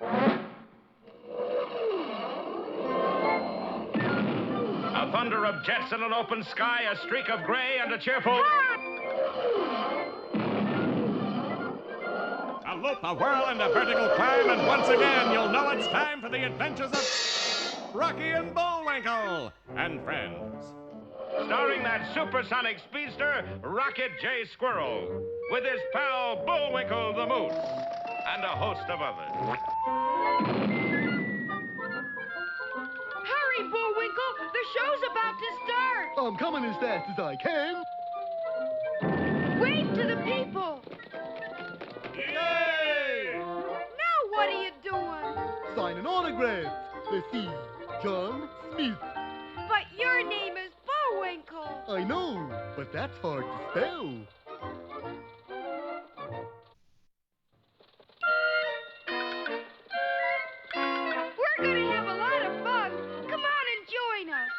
A thunder of jets in an open sky, a streak of gray, and a cheerful... A loop, a whirl, and a vertical climb, and once again you'll know it's time for the adventures of Rocky and Bullwinkle and friends. Starring that supersonic speedster, Rocket J. Squirrel, with his pal Bullwinkle the Moose, and a host of others. Hurry, Bullwinkle! The show's about to start! I'm coming as fast as I can. Wave to the people! Yay! Now what are you doing? Signing autographs. Let's see. John Smith. But your name is Bullwinkle. I know, but that's hard to spell. We're gonna have a lot of fun. Come on and join us.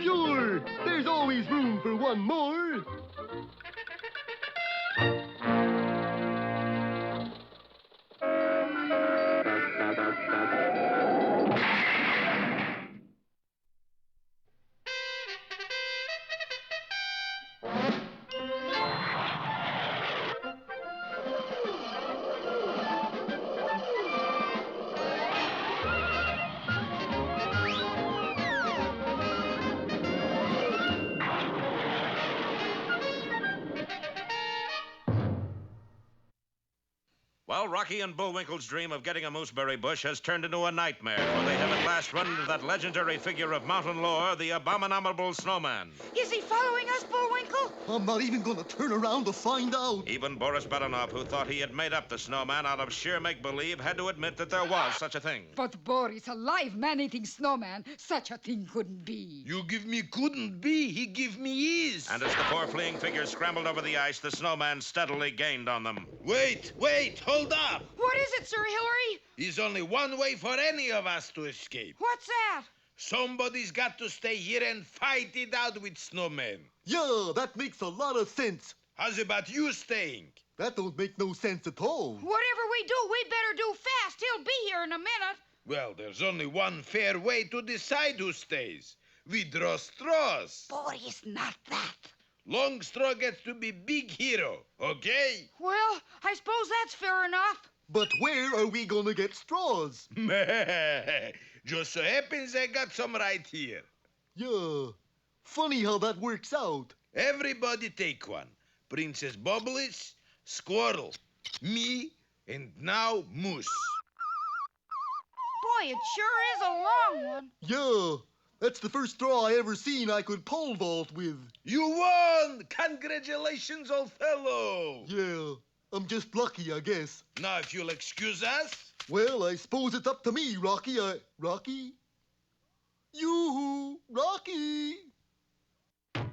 Sure, there's always room for one more. Well, Rocky and Bullwinkle's dream of getting a mooseberry bush has turned into a nightmare, for they have at last run into that legendary figure of mountain lore, the abominable Snowman. Is he following us, Bullwinkle? I'm not even gonna turn around to find out. Even Boris Badenov, who thought he had made up the Snowman out of sheer make-believe, had to admit that there was such a thing. But Boris, a live man-eating snowman, such a thing couldn't be. You give me couldn't be, he give me is. And as the four fleeing figures scrambled over the ice, the Snowman steadily gained on them. Wait, hold up. What is it, Sir Hillary? There's only one way for any of us to escape. What's that? Somebody's got to stay here and fight it out with Snowman. Yeah, that makes a lot of sense. How's about you staying? That don't make no sense at all. Whatever we do, we better do fast. He'll be here in a minute. Well, there's only one fair way to decide who stays. We draw straws. Boris, not that. Long straw gets to be big hero, okay? Well, I suppose that's fair enough. But where are we gonna get straws? Just so happens I got some right here. Yeah, funny how that works out. Everybody take one. Princess Bubbles, Squirrel, me, and now Moose. Boy, it sure is a long one. Yeah, that's the first straw I ever seen I could pole vault with. You won! Congratulations, old fellow! Yeah, I'm just lucky, I guess. Now, if you'll excuse us... Well, I suppose it's up to me, Rocky. Rocky? Yoo-hoo, Rocky!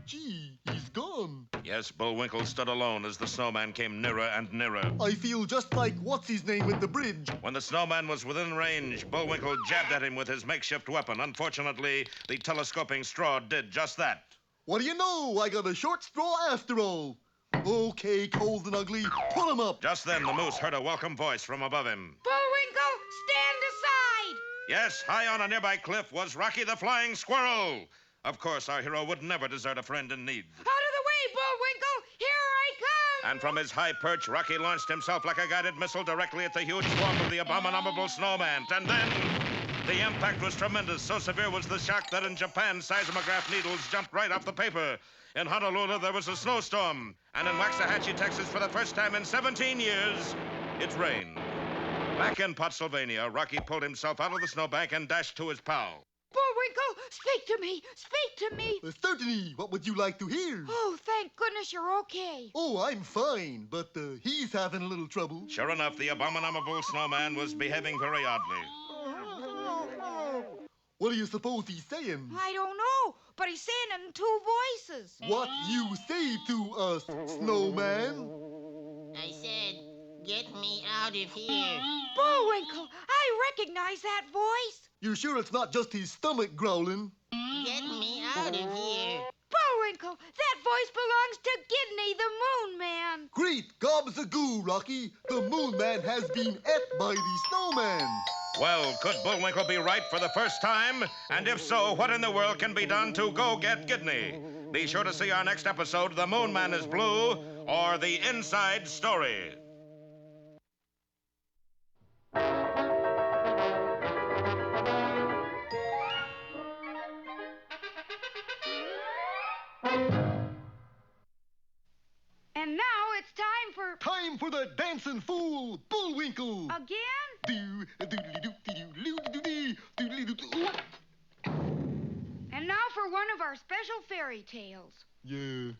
Gee, he's gone. Yes, Bullwinkle stood alone as the Snowman came nearer and nearer. I feel just like what's-his-name at the bridge. When the Snowman was within range, Bullwinkle jabbed at him with his makeshift weapon. Unfortunately, the telescoping straw did just that. What do you know? I got a short straw after all. Okay, cold and ugly, pull him up. Just then, the moose heard a welcome voice from above him. Bullwinkle, stand aside! Yes, high on a nearby cliff was Rocky the Flying Squirrel. Of course, our hero would never desert a friend in need. Out of the way, Bullwinkle! Here I come! And from his high perch, Rocky launched himself like a guided missile directly at the huge form of the abominable Snowman. And then the impact was tremendous. So severe was the shock that in Japan, seismograph needles jumped right off the paper. In Honolulu, there was a snowstorm. And in Waxahachie, Texas, for the first time in 17 years, it rained. Back in Pottsylvania, Rocky pulled himself out of the snowbank and dashed to his pal. Bullwinkle, speak to me! Speak to me! Certainly, what would you like to hear? Oh, thank goodness you're okay. Oh, I'm fine, but he's having a little trouble. Sure enough, the abominable Snowman was behaving very oddly. What do you suppose he's saying? I don't know, but he's saying it in two voices. What you say to us, Snowman? I said, get me out of here. Bullwinkle, I recognize that voice. You're sure it's not just his stomach growling? Get me out of here. Bullwinkle, that voice belongs to Gidney the Moonman. Great gobs of goo, Rocky. The Moonman has been ate by the Snowman. Well, could Bullwinkle be right for the first time? And if so, what in the world can be done to go get Gidney? Be sure to see our next episode, The Moonman is Blue, or The Inside Story. And now it's time for... Time for the dancing fool, Bullwinkle. Again? And now for one of our special fairy tales. Yeah.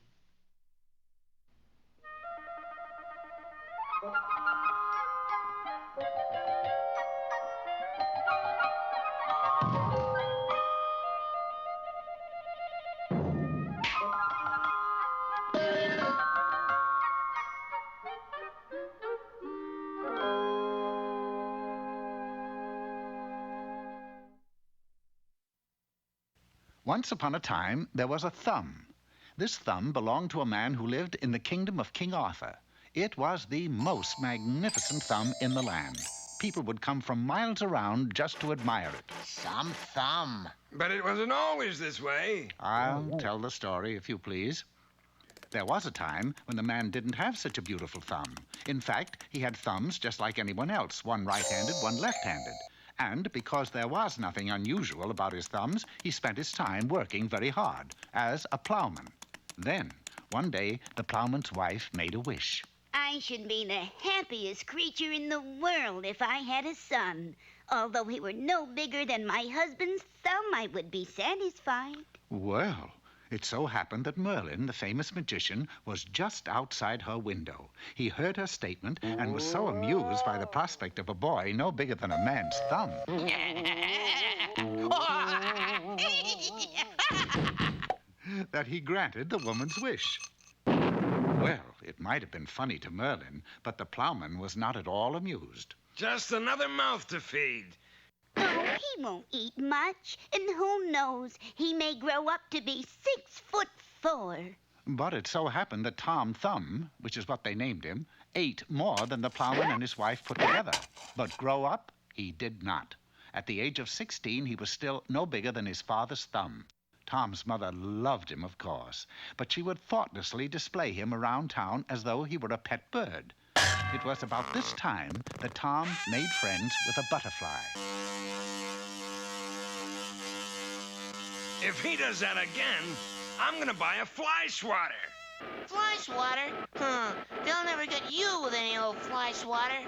Once upon a time, there was a thumb. This thumb belonged to a man who lived in the kingdom of King Arthur. It was the most magnificent thumb in the land. People would come from miles around just to admire it. Some thumb. But it wasn't always this way. I'll tell the story, if you please. There was a time when the man didn't have such a beautiful thumb. In fact, he had thumbs just like anyone else, one right-handed, one left-handed. And because there was nothing unusual about his thumbs, he spent his time working very hard as a plowman. Then, one day, the plowman's wife made a wish. I should be the happiest creature in the world if I had a son. Although he were no bigger than my husband's thumb, I would be satisfied. Well, it so happened that Merlin, the famous magician, was just outside her window. He heard her statement and was so amused by the prospect of a boy no bigger than a man's thumb that he granted the woman's wish. Well, it might have been funny to Merlin, but the plowman was not at all amused. Just another mouth to feed. Oh, he won't eat much, and who knows, he may grow up to be 6'4". But it so happened that Tom Thumb, which is what they named him, ate more than the plowman and his wife put together. But grow up, he did not. At the age of 16, he was still no bigger than his father's thumb. Tom's mother loved him, of course, but she would thoughtlessly display him around town as though he were a pet bird. It was about this time that Tom made friends with a butterfly. If he does that again, I'm gonna buy a fly swatter. Fly swatter? Huh. They'll never get you with any old fly swatter.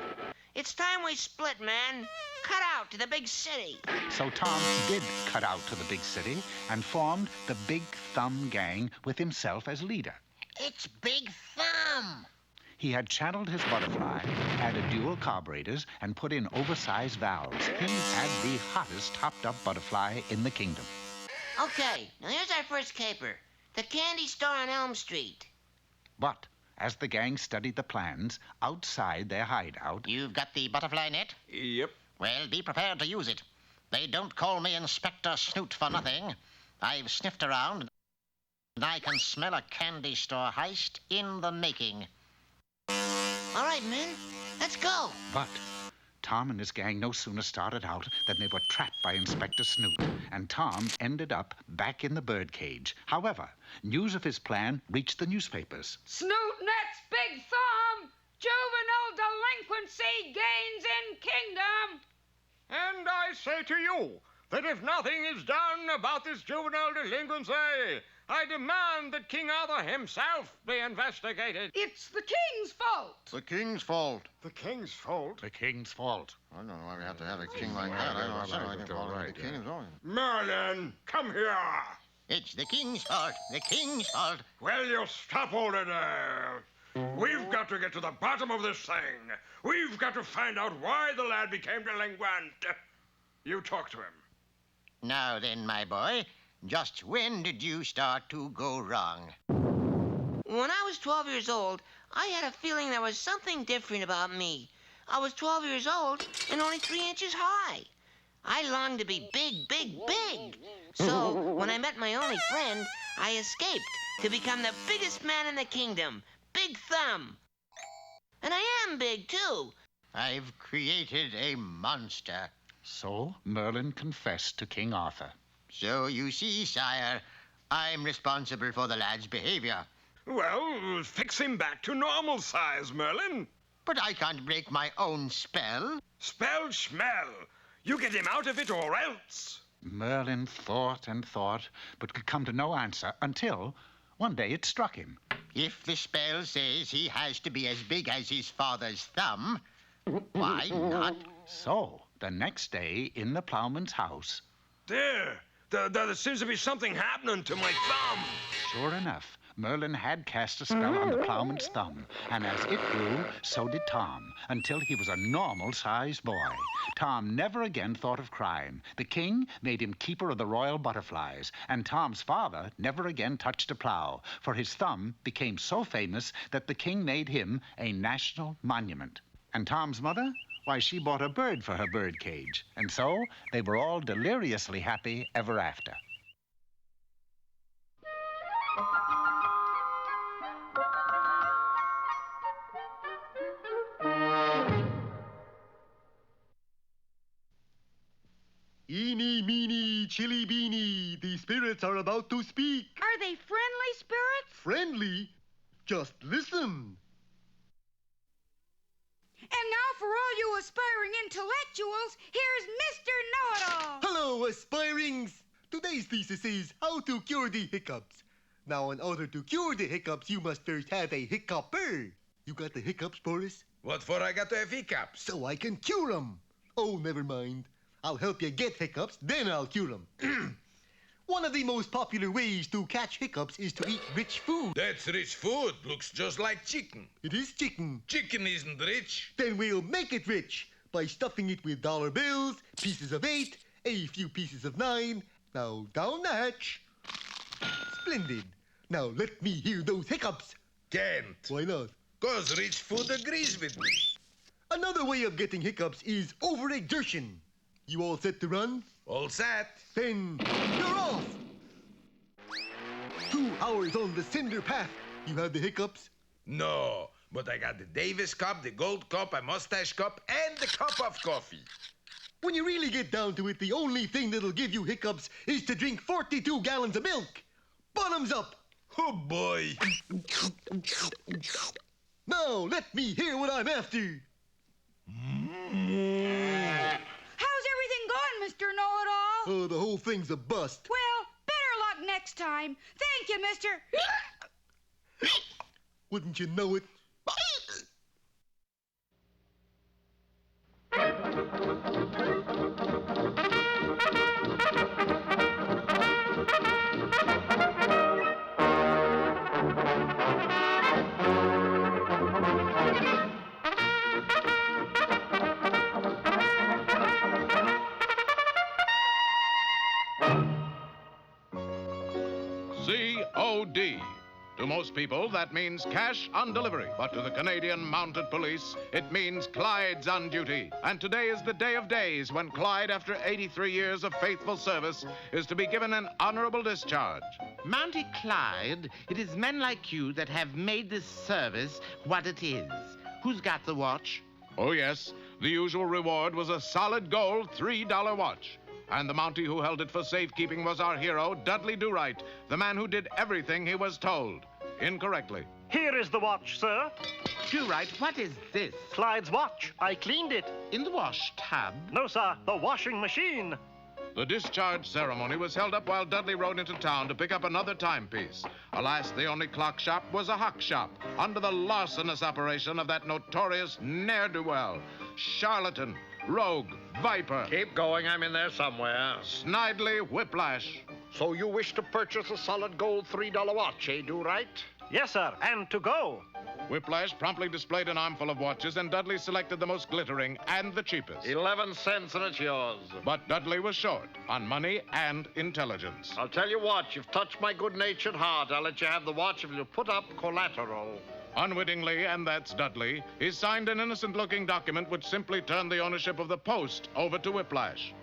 It's time we split, man. Cut out to the big city. So Tom did cut out to the big city and formed the Big Thumb Gang with himself as leader. It's Big Thumb. He had channeled his butterfly, added dual carburetors, and put in oversized valves. He had the hottest topped-up butterfly in the kingdom. Okay, now here's our first caper. The candy store on Elm Street. But as the gang studied the plans outside their hideout... You've got the butterfly net? Yep. Well, be prepared to use it. They don't call me Inspector Snoot for nothing. I've sniffed around, and I can smell a candy store heist in the making. All right, men, let's go. But Tom and his gang no sooner started out than they were trapped by Inspector Snoot, and Tom ended up back in the birdcage. However, news of his plan reached the newspapers. Snoot nets Big Thumb! Juvenile delinquency gains in kingdom! And I say to you that if nothing is done about this juvenile delinquency, I demand that King Arthur himself be investigated. It's the king's fault! The king's fault. The king's fault? The king's fault. I don't know why we have to have a king like that. I don't know. I think the king is on. Merlin, come here. It's the king's fault. The king's fault. Will you stop holding there? We've got to get to the bottom of this thing. We've got to find out why the lad became delinquent. You talk to him. Now then, my boy, just when did you start to go wrong? When I was 12 years old, I had a feeling there was something different about me. I was 12 years old and only 3 inches high. I longed to be big, big, big. So when I met my only friend, I escaped to become the biggest man in the kingdom, Big Thumb. And I am big, too. I've created a monster. So Merlin confessed to King Arthur. So you see, sire, I'm responsible for the lad's behavior. Well, fix him back to normal size, Merlin. But I can't break my own spell. Spell schmell. You get him out of it or else. Merlin thought and thought, but could come to no answer until one day it struck him. If the spell says he has to be as big as his father's thumb, why not? So the next day in the plowman's house... There seems to be something happening to my thumb. Sure enough, Merlin had cast a spell on the plowman's thumb, and as it grew, so did Tom, until he was a normal-sized boy. Tom never again thought of crime. The king made him keeper of the royal butterflies, and Tom's father never again touched a plow, for his thumb became so famous that the king made him a national monument. And Tom's mother? Why, she bought a bird for her bird cage, and so they were all deliriously happy ever after. Eeny, meeny, chilly beany, the spirits are about to speak. Are they friendly spirits? Friendly? Just listen. And now for all you aspiring intellectuals, here's Mr. Know-It-All. Hello, aspirings. Today's thesis is how to cure the hiccups. Now, in order to cure the hiccups, you must first have a hiccuper. You got the hiccups, Boris? What for I got to have hiccups? So I can cure them. Oh, never mind. I'll help you get hiccups, then I'll cure them. One of the most popular ways to catch hiccups is to eat rich food. That's rich food. Looks just like chicken. It is chicken. Chicken isn't rich. Then we'll make it rich by stuffing it with dollar bills, pieces of 8, a few pieces of 9. Now, down the hatch. Splendid. Now, let me hear those hiccups. Can't. Why not? 'Cause rich food agrees with me. Another way of getting hiccups is overexertion. You all set to run? All set. Then you're off! 2 hours on the cinder path. You have the hiccups? No, but I got the Davis cup, the gold cup, a mustache cup, and the cup of coffee. When you really get down to it, the only thing that'll give you hiccups is to drink 42 gallons of milk. Bottoms up! Oh, boy. Now, let me hear what I'm after. How's everything going, Mr. Know-It-All? Oh, the whole thing's a bust. Well, better luck next time. Thank you, Mr. Wouldn't you know it? COD. To most people, that means cash on delivery. But to the Canadian Mounted Police, it means Clyde's on duty. And today is the day of days when Clyde, after 83 years of faithful service, is to be given an honorable discharge. Mountie Clyde, it is men like you that have made this service what it is. Who's got the watch? Oh, yes. The usual reward was a solid gold $3 watch. And the Mountie who held it for safekeeping was our hero, Dudley Do-Right, the man who did everything he was told, incorrectly. Here is the watch, sir. Do-Right, what is this? Clyde's watch. I cleaned it. In the wash tub? No, sir, the washing machine. The discharge ceremony was held up while Dudley rode into town to pick up another timepiece. Alas, the only clock shop was a hock shop, under the larcenous operation of that notorious ne'er-do-well, charlatan, rogue, viper. Keep going, I'm in there somewhere. Snidely Whiplash. So you wish to purchase a solid gold $3 watch, eh, Do-Right? Yes, sir, and to go. Whiplash promptly displayed an armful of watches, and Dudley selected the most glittering and the cheapest. 11 cents and it's yours. But Dudley was short on money and intelligence. I'll tell you what, you've touched my good-natured heart. I'll let you have the watch if you put up collateral. Unwittingly, and that's Dudley, he signed an innocent-looking document which simply turned the ownership of the post over to Whiplash.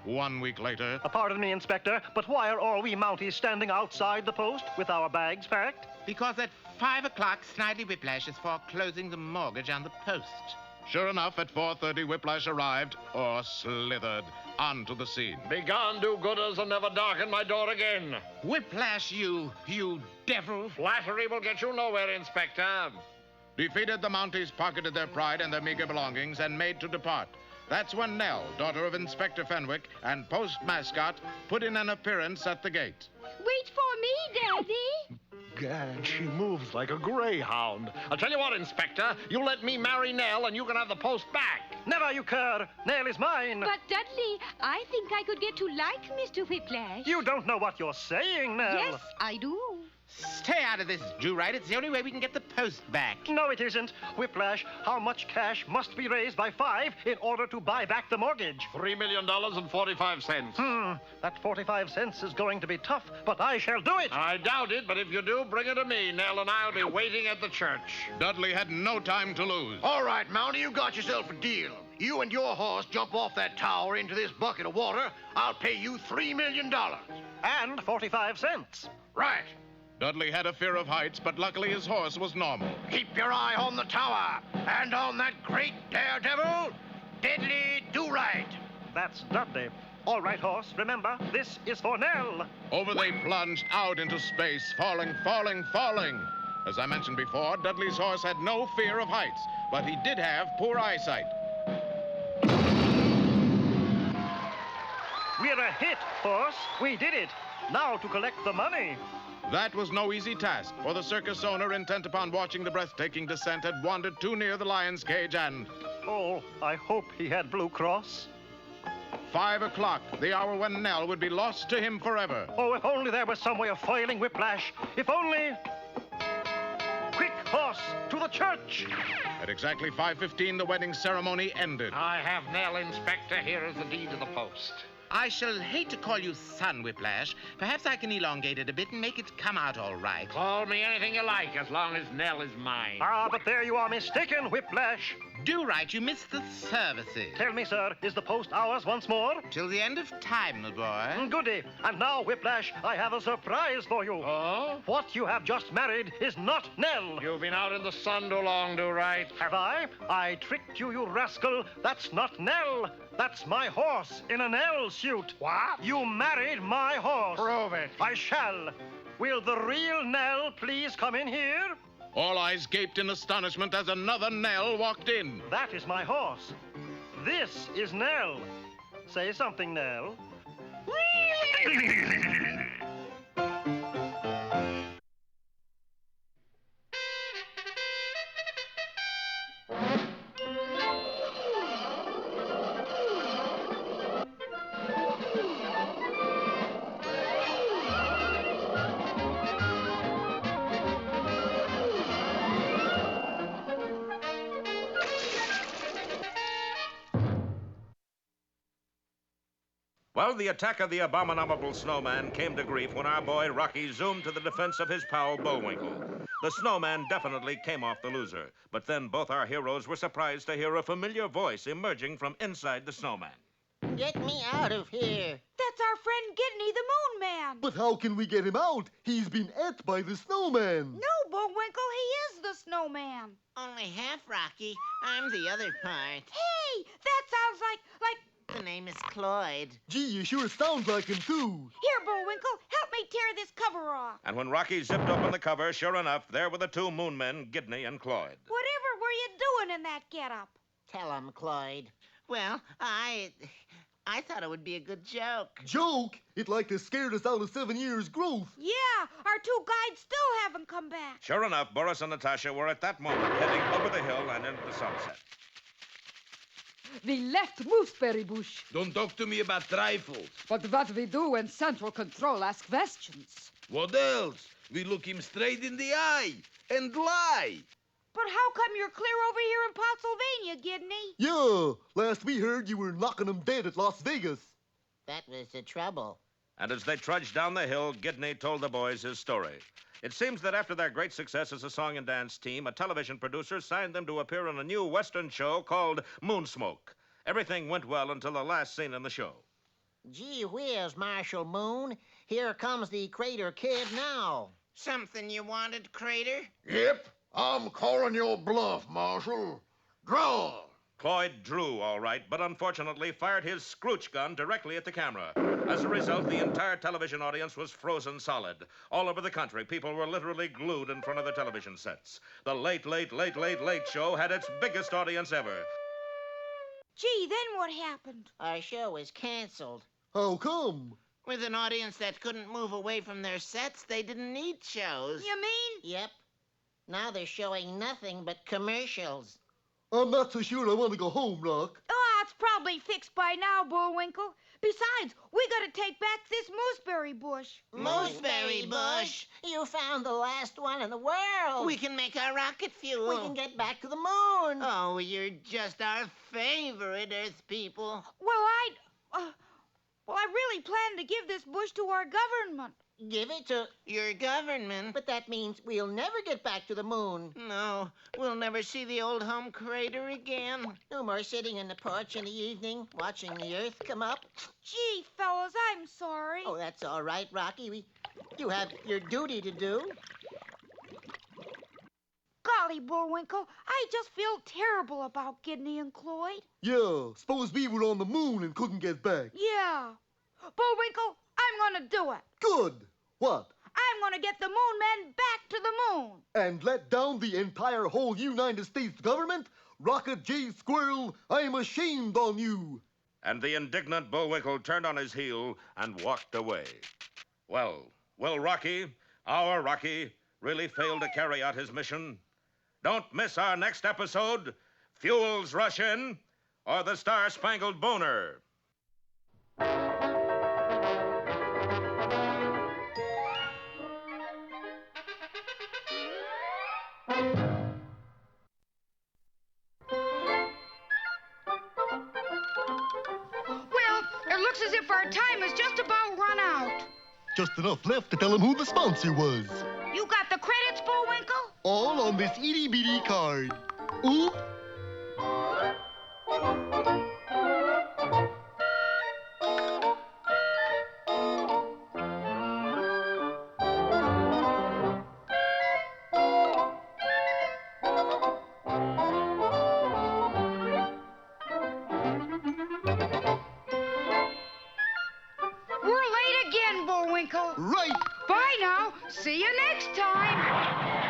1 week later... Pardon me, Inspector, but why are all we Mounties standing outside the post with our bags packed? Because at 5 o'clock, Snidely Whiplash is foreclosing the mortgage on the post. Sure enough, at 4:30, Whiplash arrived, or slithered, onto the scene. Begone, do-gooders, and never darken my door again. Whiplash, you devil. Flattery will get you nowhere, Inspector. Defeated, the Mounties pocketed their pride and their meager belongings and made to depart. That's when Nell, daughter of Inspector Fenwick and post mascot, put in an appearance at the gate. Wait for me, Daddy. Gad, she moves like a greyhound. I'll tell you what, Inspector. You let me marry Nell, and you can have the post back. Never you cur. Nell is mine. But, Dudley, I think I could get to like Mr. Whiplash. You don't know what you're saying, Nell. Yes, I do. Stay out of this, Jew-Right. It's the only way we can get the post back. No, it isn't. Whiplash, how much cash must be raised by 5 in order to buy back the mortgage? $3 million and 45 cents. That 45 cents is going to be tough, but I shall do it. I doubt it, but if you do, bring it to me. Nell and I'll be waiting at the church. Dudley had no time to lose. All right, Mountie, you got yourself a deal. You and your horse jump off that tower into this bucket of water. I'll pay you $3 million. And 45 cents. Right. Dudley had a fear of heights, but luckily his horse was normal. Keep your eye on the tower and on that great daredevil, Deadly Do-Right. That's Dudley. All right, horse, remember, this is for Nell. Over they plunged out into space, falling, falling, falling. As I mentioned before, Dudley's horse had no fear of heights, but he did have poor eyesight. We're a hit, horse. We did it. Now to collect the money. That was no easy task, for the circus owner, intent upon watching the breathtaking descent, had wandered too near the lion's cage and... Oh, I hope he had Blue Cross. 5 o'clock, the hour when Nell would be lost to him forever. Oh, if only there was some way of foiling Whiplash. If only... Quick, horse, to the church. At exactly 5:15, the wedding ceremony ended. I have Nell, Inspector. Here is the deed of the post. I shall hate to call you son, Whiplash. Perhaps I can elongate it a bit and make it come out all right. Call me anything you like, as long as Nell is mine. Ah, but there you are mistaken, Whiplash. Do right, you missed the services. Tell me, sir, is the post ours once more? Till the end of time, my boy. Goody. And now, Whiplash, I have a surprise for you. Oh? What you have just married is not Nell. You've been out in the sun too long, Do-Right. Have I? I tricked you, you rascal. That's not Nell. That's my horse in an Nell suit. What? You married my horse. Prove it. I shall. Will the real Nell please come in here? All eyes gaped in astonishment as another Nell walked in. That is my horse. This is Nell. Say something, Nell. Well, the attack of the abominable snowman came to grief when our boy Rocky zoomed to the defense of his pal Bullwinkle. The snowman definitely came off the loser, but then both our heroes were surprised to hear a familiar voice emerging from inside the snowman. Get me out of here. That's our friend Gidney the Moonman. But how can we get him out? He's been ate by the snowman. No, Bullwinkle, he is the snowman. Only half Rocky. I'm the other part. Hey, that sounds like... The name is Cloyd. Gee, you sure sound like him, too. Here, Bullwinkle, help me tear this cover off. And when Rocky zipped open the cover, sure enough, there were the two Moonmen, Gidney and Cloyd. Whatever were you doing in that getup? Tell him, Cloyd. Well, I thought it would be a good joke. Joke? It like to scared us out of 7 years' growth. Yeah, our two guides still haven't come back. Sure enough, Boris and Natasha were at that moment heading over the hill and into the sunset. We left Mooseberry Bush. Don't talk to me about trifles. But what we do when Central Control asks questions? What else? We look him straight in the eye and lie. But how come you're clear over here in Pennsylvania, Gidney? Yeah, last we heard you were knocking them dead at Las Vegas. That was the trouble. And as they trudged down the hill, Gidney told the boys his story. It seems that after their great success as a song and dance team, a television producer signed them to appear in a new Western show called Moonsmoke. Everything went well until the last scene in the show. Gee whiz, Marshal Moon. Here comes the Crater Kid now. Something you wanted, Crater? Yep, I'm calling your bluff, Marshal. Draw. Cloyd drew all right, but unfortunately fired his scrooch gun directly at the camera. As a result, the entire television audience was frozen solid. All over the country, people were literally glued in front of their television sets. The Late, Late, Late, Late, Late Show had its biggest audience ever. Gee, then what happened? Our show was canceled. How come? With an audience that couldn't move away from their sets, they didn't need shows. You mean? Yep. Now they're showing nothing but commercials. I'm not so sure I want to go home, Rock. Oh, it's probably fixed by now, Bullwinkle. Besides, we gotta take back this mooseberry bush. Mooseberry bush? You found the last one in the world. We can make our rocket fuel. We can get back to the moon. Oh, you're just our favorite Earth people. Well, I really plan to give this bush to our government. Give it to your government. But that means we'll never get back to the moon. No, we'll never see the old home crater again. No more sitting on the porch in the evening, watching the Earth come up. Gee, fellas, I'm sorry. Oh, that's all right, Rocky. You have your duty to do. Golly, Bullwinkle, I just feel terrible about Gidney and Cloyd. Yeah, suppose we were on the moon and couldn't get back. Yeah. Bullwinkle, I'm gonna do it. Good. What? I'm gonna get the Moonman back to the moon. And let down the entire whole United States government? Rocket J. Squirrel, I'm ashamed on you. And the indignant Bullwinkle turned on his heel and walked away. Well, will Rocky, our Rocky, really fail to carry out his mission? Don't miss our next episode, Fuels Rush In, or the Star-Spangled Boner. It looks as if our time has just about run out. Just enough left to tell him who the sponsor was. You got the credits, Bullwinkle? All on this itty-bitty card. Oop. We're late again, Bullwinkle. Right. Bye now. See you next time.